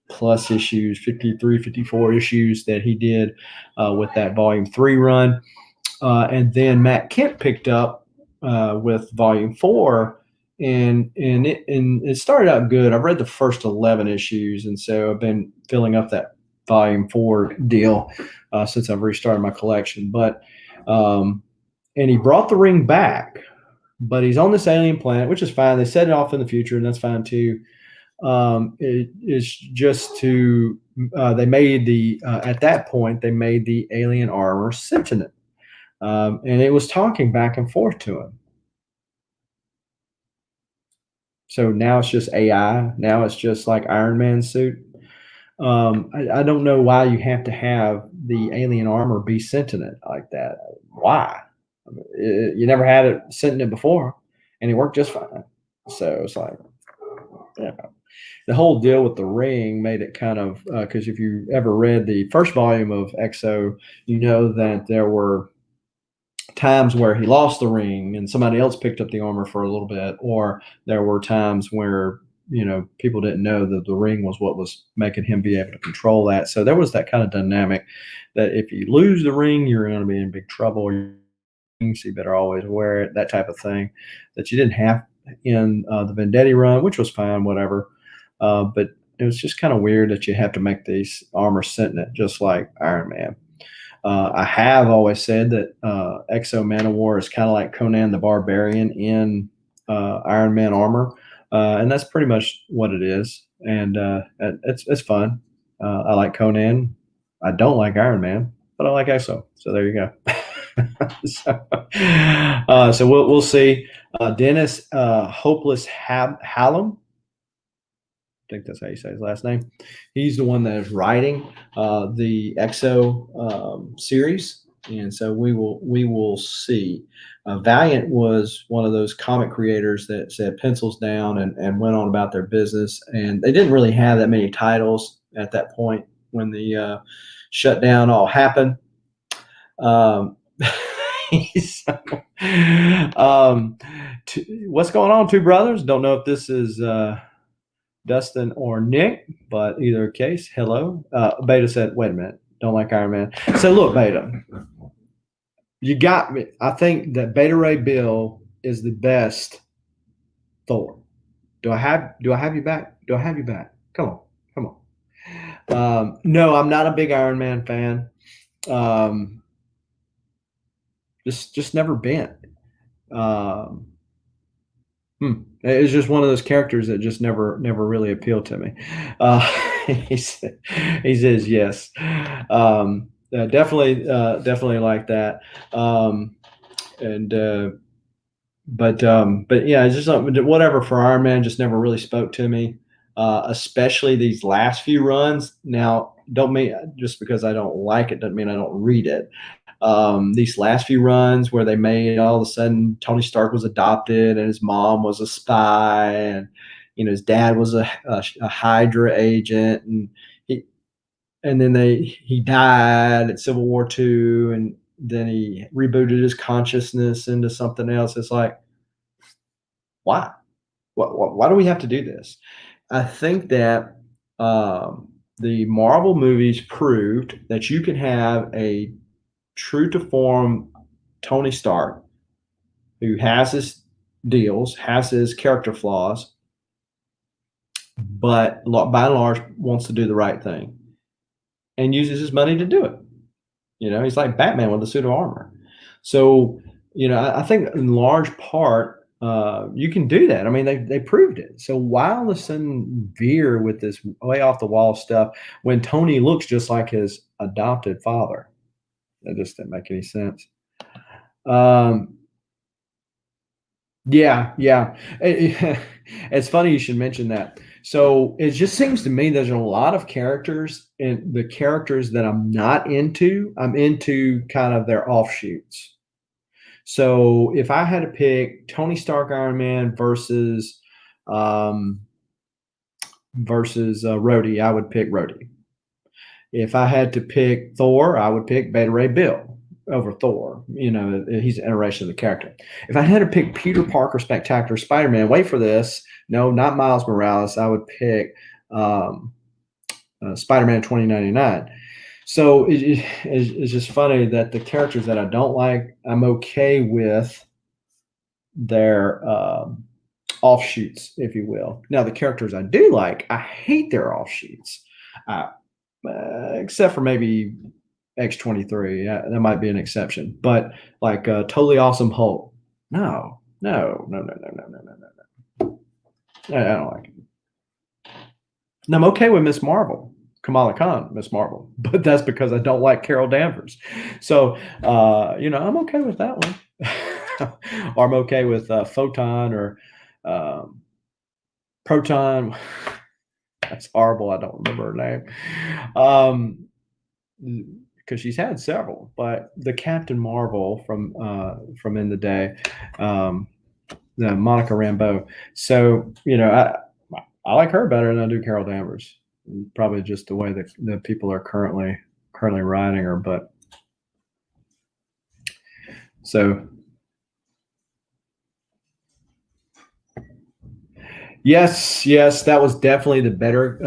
plus issues, 53, 54 issues that he did with that volume 3 run. And then Matt Kent picked up with volume 4, and it started out good. I've read the first 11 issues, and so I've been filling up that volume 4 deal since I've restarted my collection. But and he brought the ring back, but he's on this alien planet, which is fine. They set it off in the future, and that's fine too. It is just to they made the at that point they made the alien armor sentient, and it was talking back and forth to him. So now it's just AI. Now it's just like Iron Man's suit. I don't know why you have to have the alien armor be sentient like that. Why? I mean, you never had it sentient before, and it worked just fine. So it's like, the whole deal with the ring made it kind of because if you ever read the first volume of XO, you know that there were times where he lost the ring and somebody else picked up the armor for a little bit, or there were times where people didn't know that the ring was what was making him be able to control that. So there was that kind of dynamic that if you lose the ring, you're going to be in big trouble. So you better always wear it, that type of thing that you didn't have in the Venditti run, which was fine, whatever. But it was just kind of weird that you have to make these armor sentient just like Iron Man. I have always said that XO Man of War is kind of like Conan the Barbarian in Iron Man armor. And that's pretty much what it is. And it's fun. I like Conan. I don't like Iron Man, but I like XO. So there you go. So we'll see. Dennis Hopeless Hallam, I think that's how you say his last name. He's the one that is writing the EXO series, and so we will see. Valiant was one of those comic creators that said pencils down and went on about their business, and they didn't really have that many titles at that point when the shutdown all happened. Um, so, um, what's going on, two brothers? Don't know if this is Dustin or Nick, but either case, hello. Beta said, wait a minute, don't like Iron Man. So look, Beta, you got me. I think that Beta Ray Bill is the best Thor. Do I have you back? Do I have you back? Come on, come on. No, I'm not a big Iron Man fan. Um, just never been. Um, It's just one of those characters that just never really appealed to me. Uh, he says yes. Definitely like that. And but yeah, it's just whatever for Iron Man just never really spoke to me. Especially these last few runs. Now, don't mean just because I don't like it doesn't mean I don't read it. These last few runs where they made all of a sudden Tony Stark was adopted and his mom was a spy and his dad was a Hydra agent and then he died at Civil War II and then he rebooted his consciousness into something else. It's like, why? Why do we have to do this? I think that the Marvel movies proved that you can have a true to form Tony Stark, who has his deals, has his character flaws, but by and large wants to do the right thing and uses his money to do it. He's like Batman with a suit of armor. So, I think in large part, you can do that. I mean, they proved it. So why all of a sudden veer with this way off the wall stuff when Tony looks just like his adopted father? That just didn't make any sense. Yeah. It's funny you should mention that. So it just seems to me there's a lot of characters, and the characters that I'm not into, I'm into kind of their offshoots. So if I had to pick Tony Stark Iron Man um, versus Rhodey, I would pick Rhodey. If I had to pick Thor, I would pick Beta Ray Bill over Thor. He's an iteration of the character. If I had to pick Peter Parker Spectacular Spider-Man, wait for this. No, not Miles Morales. I would pick Spider-Man 2099. So it's just funny that the characters that I don't like, I'm okay with their offshoots, if you will. Now, the characters I do like, I hate their offshoots. Except for maybe X-23. Yeah, that might be an exception. But like Totally Awesome Hulk. No. I don't like it. And I'm okay with Miss Marvel, Kamala Khan, Miss Marvel, but that's because I don't like Carol Danvers. So, I'm okay with that one. Or I'm okay with Photon or Proton. That's horrible. I don't remember her name. Because she's had several, but the Captain Marvel from in the day, the Monica Rambeau. So I like her better than I do Carol Danvers. Probably just the way that the people are currently writing her, but so. Yes, that was definitely the better,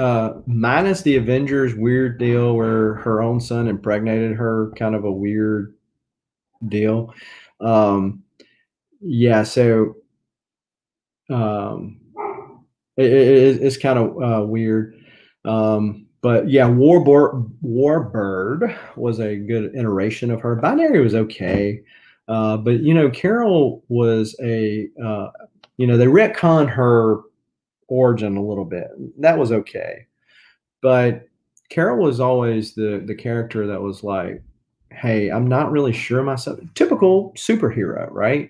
minus the Avengers weird deal where her own son impregnated her, kind of a weird deal. Yeah, so um, it's kind of weird. But yeah, Warbird was a good iteration of her. Binary was okay, but Carol was they retconned her origin a little bit. That was okay. But Carol was always the character that was like hey, I'm not really sure myself. Typical superhero, right?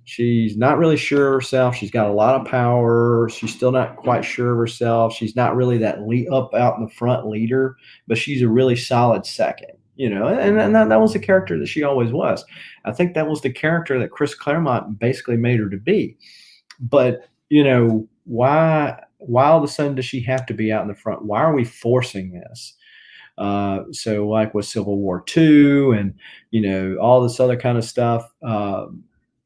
She's not really sure of herself. She's got a lot of power. She's still not quite sure of herself. She's not really that up out in the front leader, but she's a really solid second, and that was the character that she always was. I think that was the character that Chris Claremont basically made her to be. But, why all of a sudden does she have to be out in the front? Why are we forcing this? So like with Civil War II and all this other kind of stuff,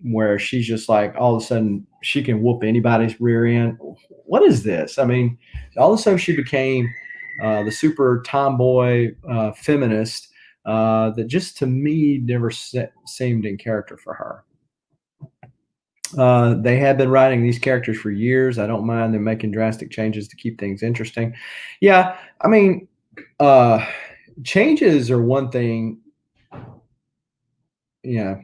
where she's just like all of a sudden she can whoop anybody's rear end. What is this? I mean, all of a sudden she became the super tomboy feminist that just to me never seemed in character for her. They have been writing these characters for years. I don't mind them making drastic changes to keep things interesting. Yeah, I mean, uh, changes are one thing. Yeah,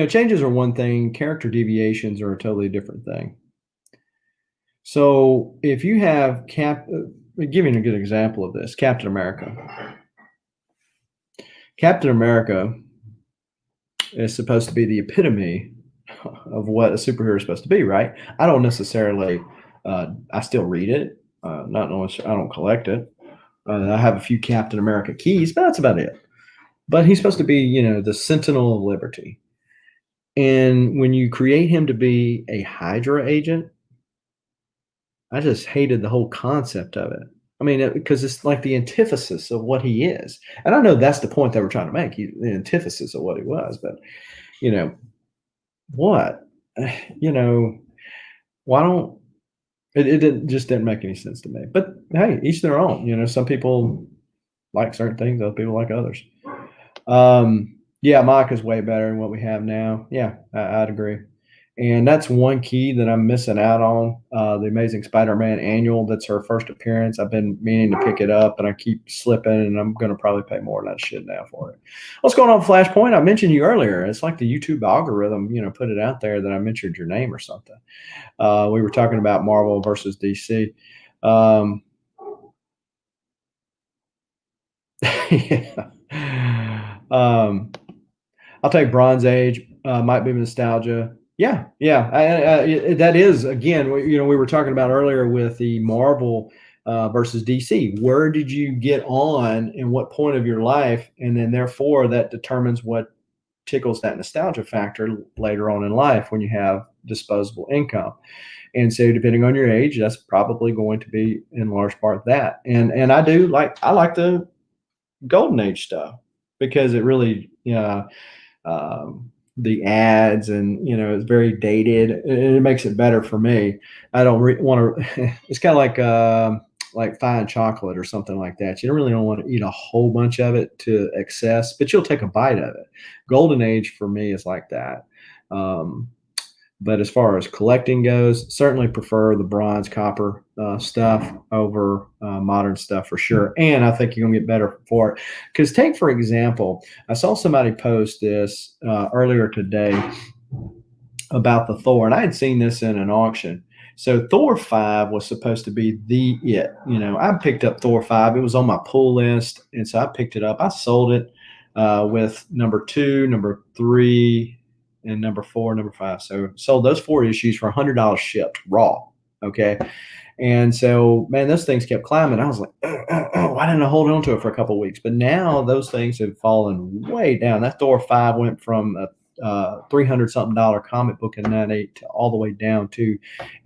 changes are one thing. Character deviations are a totally different thing. So if you have give you a good example of this, Captain America. Captain America is supposed to be the epitome of what a superhero is supposed to be, right? I don't necessarily. I still read it. Not unless I don't collect it. I have a few Captain America keys, but that's about it. But he's supposed to be, the Sentinel of Liberty. And when you create him to be a Hydra agent, I just hated the whole concept of it. I mean, because it's like the antithesis of what he is. And I know that's the point that we're trying to make. He's the antithesis of what he was. But, you know, what? You know, why don't just didn't make any sense to me. But hey, each their own. Some people like certain things, other people like others. Yeah, Mike is way better than what we have now. Yeah, I'd agree. And that's one key that I'm missing out on. The Amazing Spider-Man annual. That's her first appearance. I've been meaning to pick it up, and I keep slipping, and I'm going to probably pay more than I should now for it. What's going on, Flashpoint? I mentioned you earlier. It's like the YouTube algorithm, put it out there that I mentioned your name or something. We were talking about Marvel versus DC. Yeah. I'll take Bronze Age. Might be nostalgia. Yeah. That is again. We were talking about earlier with the Marvel versus DC. Where did you get on, and what point of your life, and then therefore that determines what tickles that nostalgia factor later on in life when you have disposable income. And so, depending on your age, that's probably going to be in large part that. And I like the golden age stuff because it really the ads and it's very dated and it makes it better for me. I don't want to it's kind of like fine chocolate or something like that. You don't really want to eat a whole bunch of it to excess, but you'll take a bite of it. Golden age for me is like that. But as far as collecting goes, certainly prefer the bronze, copper stuff over modern stuff for sure. And I think you're going to get better for it. Because take, for example, I saw somebody post this earlier today about the Thor, and I had seen this in an auction. So Thor 5 was supposed to be it. I picked up Thor 5. It was on my pull list, and so I picked it up. I sold it with number 2, number 3, and number 4, number 5. So sold those 4 issues for $100 shipped raw. Okay. And so, man, those things kept climbing. I was like, why didn't I hold on to it for a couple of weeks? But now those things have fallen way down. That Thor 5 went from a $300 something comic book in '98 to all the way down to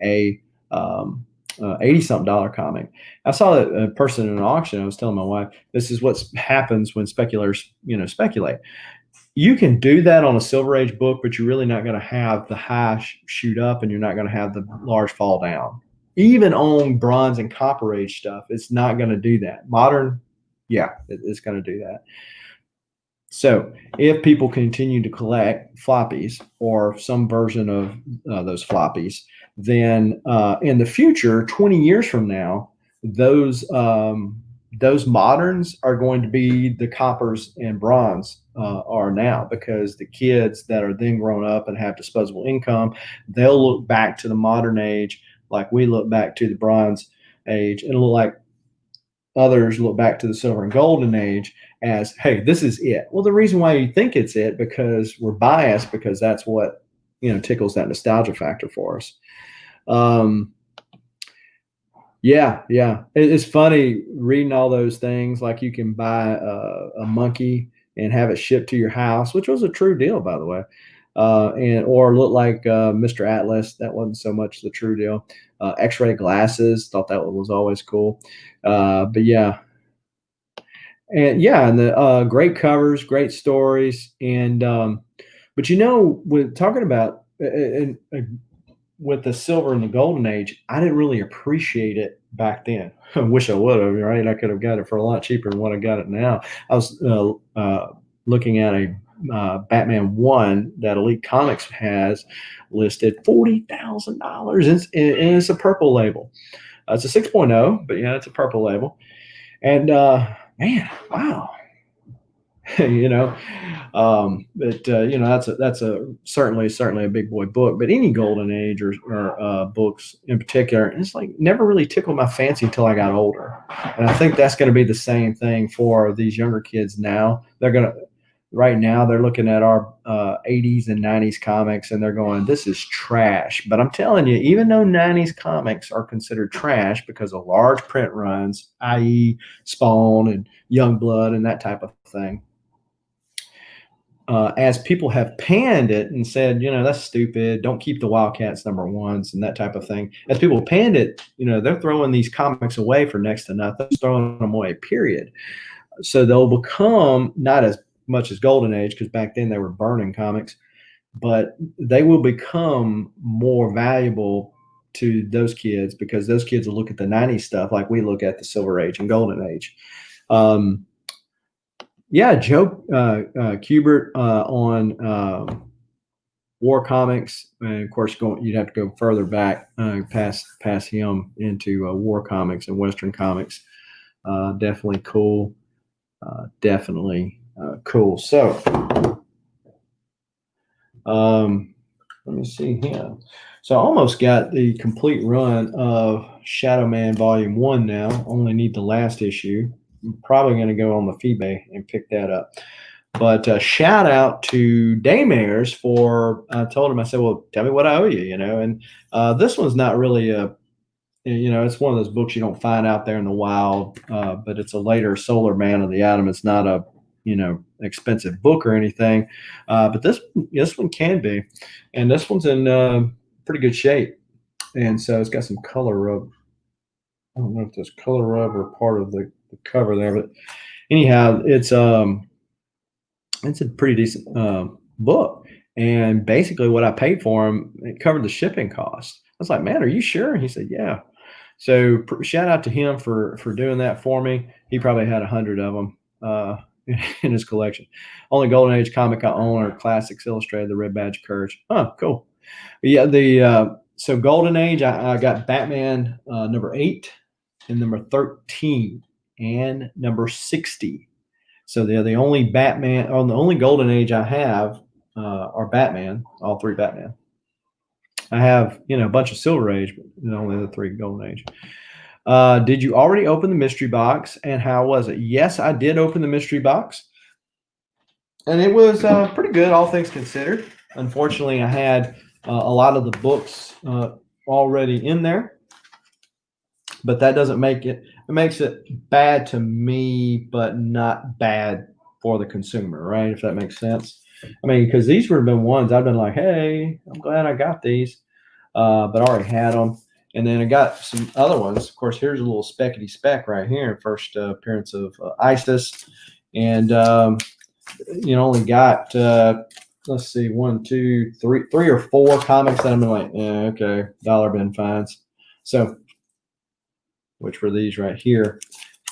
a $80 something comic. I saw a person in an auction. I was telling my wife, this is what happens when speculators, speculate. You can do that on a Silver Age book, but you're really not going to have the high shoot up, and you're not going to have the large fall down. Even on Bronze and Copper Age stuff, it's not going to do that. Modern, yeah, it's going to do that. So if people continue to collect floppies or some version of those floppies, then in the future, 20 years from now, those moderns are going to be the coppers and bronze are now, because the kids that are then grown up and have disposable income, they'll look back to the modern age like we look back to the Bronze Age, and it'll look like, others look back to the silver and golden age as, hey, this is it. Well, the reason why you think it's it because we're biased because that's what tickles that nostalgia factor for us. Yeah. It's funny reading all those things. Like you can buy a monkey and have it shipped to your house, which was a true deal, by the way. And or look like Mr. Atlas. That wasn't so much the true deal. X-ray glasses. Thought that one was always cool. But yeah, and the great covers, great stories, and but with talking about with the silver and the golden age, I didn't really appreciate it back then. I wish I would have, right? I could have got it for a lot cheaper than what I got it now. I was looking at a Batman 1 that Elite Comics has listed $40,000, and it's a purple label. It's a 6.0, but yeah, it's a purple label. And man, wow. But that's a certainly a big boy book. But any golden age or books in particular, it's like never really tickled my fancy until I got older. And I think that's going to be the same thing for these younger kids now. Right now they're looking at our 80s and 90s comics and they're going, this is trash. But I'm telling you, even though 90s comics are considered trash because of large print runs, i.e. Spawn and Youngblood and that type of thing, as people have panned it and said, that's stupid, don't keep the Wildcats #1s and that type of thing. As people panned it, they're throwing these comics away for next to nothing, throwing them away, period. So they'll become not as much as Golden Age, because back then they were burning comics, but they will become more valuable to those kids because those kids will look at the 90s stuff like we look at the Silver Age and Golden Age. Joe Kubert on War Comics, and of course, you'd have to go further back past him into War Comics and Western Comics. Definitely cool. Cool. So, let me see here. So I almost got the complete run of Shadow Man Volume 1 now. Only need the last issue. I'm probably going to go on the Feebay and pick that up. But shout out to Daymairs for, I told him, I said, well, tell me what I owe you, and this one's not really it's one of those books you don't find out there in the wild, but it's a later Solar Man of the Atom. It's not a, expensive book or anything, but this one can be, and this one's in pretty good shape, and so it's got some color rub. I don't know if there's color rub or part of the cover there, but anyhow, it's a pretty decent book, and basically what I paid for him, it covered the shipping cost. I was like, man, are you sure? He said, yeah. So shout out to him for doing that for me. He probably had 100 of them in his collection. Only Golden Age comic I own are Classics Illustrated, The Red Badge of Courage. Oh, cool. Yeah, so Golden Age, I got Batman #8 and #13 and #60. So they're the only Batman, or the only Golden Age I have are Batman, all 3 Batman. I have, a bunch of Silver Age, but only the 3 Golden Age. Did you already open the mystery box, and how was it? Yes, I did open the mystery box, and it was pretty good, all things considered. Unfortunately, I had a lot of the books already in there, but that doesn't make it. It makes it bad to me, but not bad for the consumer, right? If that makes sense. I mean, because these would have been ones I've been like, hey, I'm glad I got these, but I already had them. And then I got some other ones. Of course, here's a little speckety speck right here. First appearance of Isis. And, only got, let's see, 1, 2, 3 or 4 comics that I'm like, okay, dollar bin finds. So, which were these right here.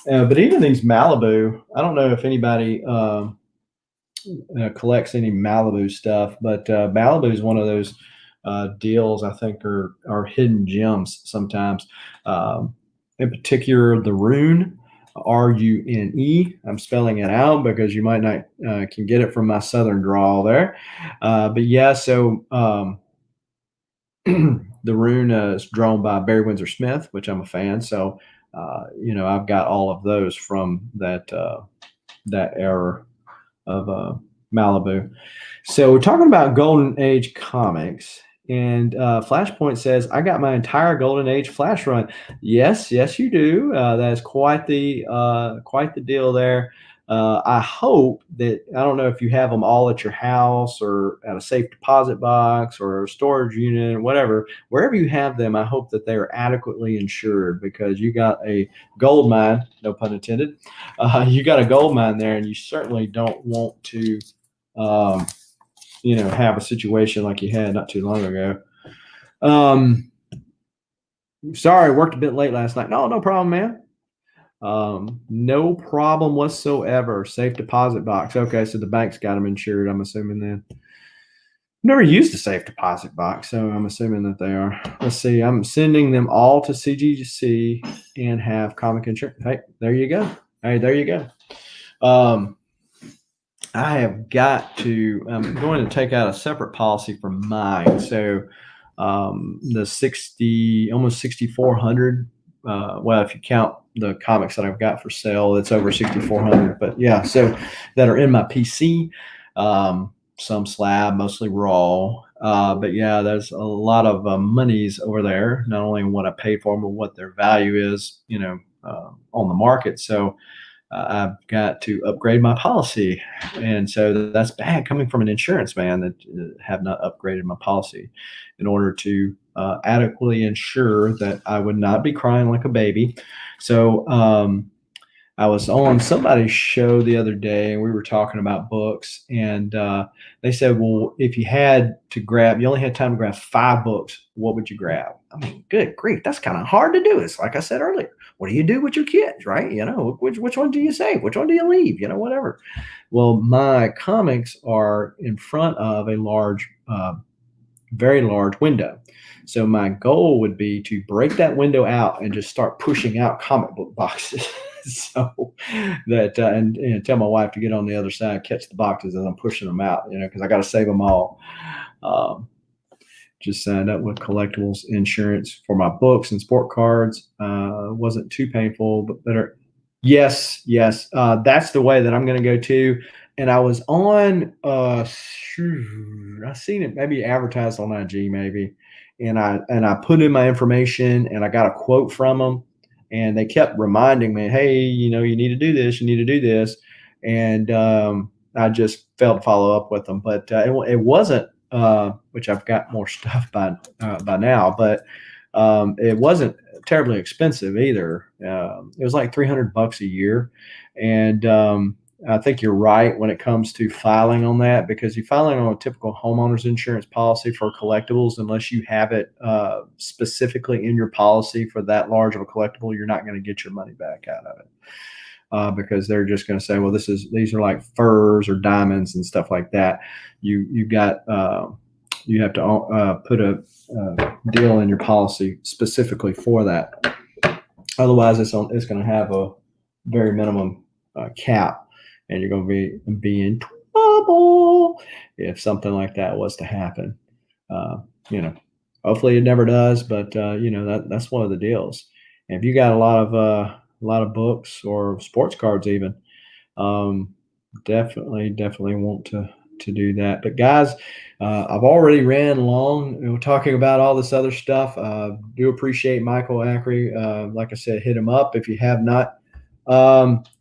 But even these Malibu, I don't know if anybody collects any Malibu stuff, but Malibu is one of those deals I think are hidden gems sometimes. In particular, the Rune, Rune. I'm spelling it out because you might not can get it from my southern drawl there. But yeah, so the Rune is drawn by Barry Windsor Smith, which I'm a fan. So I've got all of those from that era of Malibu. So we're talking about Golden Age comics, and Flashpoint says, "I got my entire Golden Age Flash run." Yes, yes, you do. That is quite the deal there. I hope that I don't know if you have them all at your house or at a safe deposit box or a storage unit, whatever. Wherever you have them, I hope that they are adequately insured because you got a gold mine, no pun intended. You got a gold mine there, and you certainly don't want to. Um, have a situation like you had not too long ago. Sorry, worked a bit late last night. No problem, man. No problem whatsoever. Safe deposit box. Okay, so the bank's got them insured, I'm assuming then. Never used a safe deposit box, so I'm assuming that they are. Let's see. I'm sending them all to CGC and have comic insurance. Hey, there you go. Hey, there you go. I have got to. I'm going to take out a separate policy for mine. So the almost 6,400. Well, if you count the comics that I've got for sale, it's over 6,400. But yeah, so that are in my PC. Some slab, mostly raw. But yeah, there's a lot of monies over there. Not only what I paid for them, but what their value is, on the market. So I've got to upgrade my policy, and so that's bad coming from an insurance man that have not upgraded my policy in order to adequately ensure that I would not be crying like a baby. So I was on somebody's show the other day, and we were talking about books, and they said, well, if you only had time to grab 5 books, what would you grab? I mean, good grief, that's kind of hard to do. It's like I said earlier, what do you do with your kids, right? Which one do you save? Which one do you leave? Whatever. Well, my comics are in front of a very large window. So my goal would be to break that window out and just start pushing out comic book boxes. So that and tell my wife to get on the other side, catch the boxes as I'm pushing them out, because I got to save them all. Just signed up with collectibles insurance for my books and sport cards. Wasn't too painful, but better. Yes. That's the way that I'm going to go to. And I was on, I seen it maybe advertised on IG maybe. And I put in my information and I got a quote from them. And they kept reminding me, hey, you need to do this, you need to do this. And I just failed to follow up with them. But it wasn't, which I've got more stuff by now, but it wasn't terribly expensive either. It was like $300 a year. And I think you're right when it comes to filing on that, because you're filing on a typical homeowner's insurance policy for collectibles, unless you have it specifically in your policy for that large of a collectible, you're not going to get your money back out of it. Because they're just going to say, well, these are like furs or diamonds and stuff like that. You have to put a deal in your policy specifically for that. Otherwise, it's going to have a very minimum cap, and you're going to be in trouble if something like that was to happen. Hopefully it never does, but that's one of the deals. And if you got a lot of books or sports cards even, definitely want to do that. But guys, I've already ran long. We're talking about all this other stuff. Do appreciate Michael Acri. Like I said, hit him up if you have not.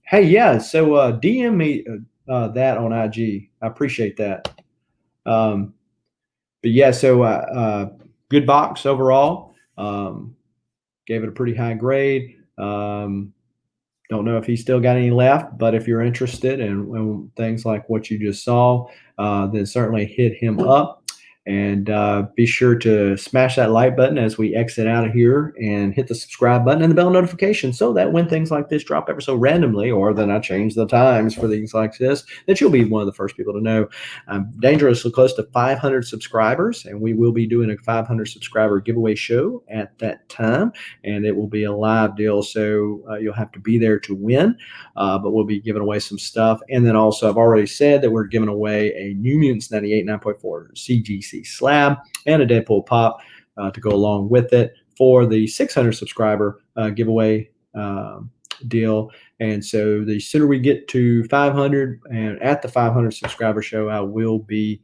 Hey, yeah. So DM me that on IG. I appreciate that. But yeah, so good box overall. Gave it a pretty high grade. Don't know if he's still got any left, but if you're interested in things like what you just saw, then certainly hit him up. And be sure to smash that like button as we exit out of here, and hit the subscribe button and the bell notification, so that when things like this drop ever so randomly, or then I change the times for things like this, that you'll be one of the first people to know. I'm dangerously close to 500 subscribers, and we will be doing a 500 subscriber giveaway show at that time, and it will be a live deal, so you'll have to be there to win, but we'll be giving away some stuff. And then also, I've already said that we're giving away a New Mutants 98 9.4 CGC slab and a Deadpool pop to go along with it for the 600 subscriber giveaway deal. And so the sooner we get to 500, and at the 500 subscriber show, I will be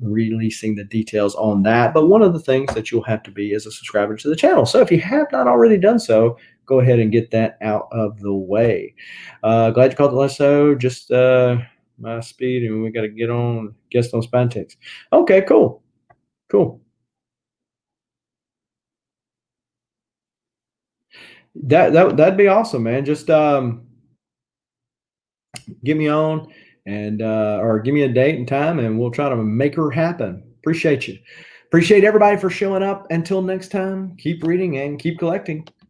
releasing the details on that. But one of the things that you'll have to be is a subscriber to the channel. So if you have not already done so, go ahead and get that out of the way. Glad you called the last show. Just my speed, and we got to get on guest on Spantex. Okay, cool. That'd be awesome, man. Just get me on, and or give me a date and time, and we'll try to make her happen. Appreciate you. Appreciate everybody for showing up. Until next time, keep reading and keep collecting.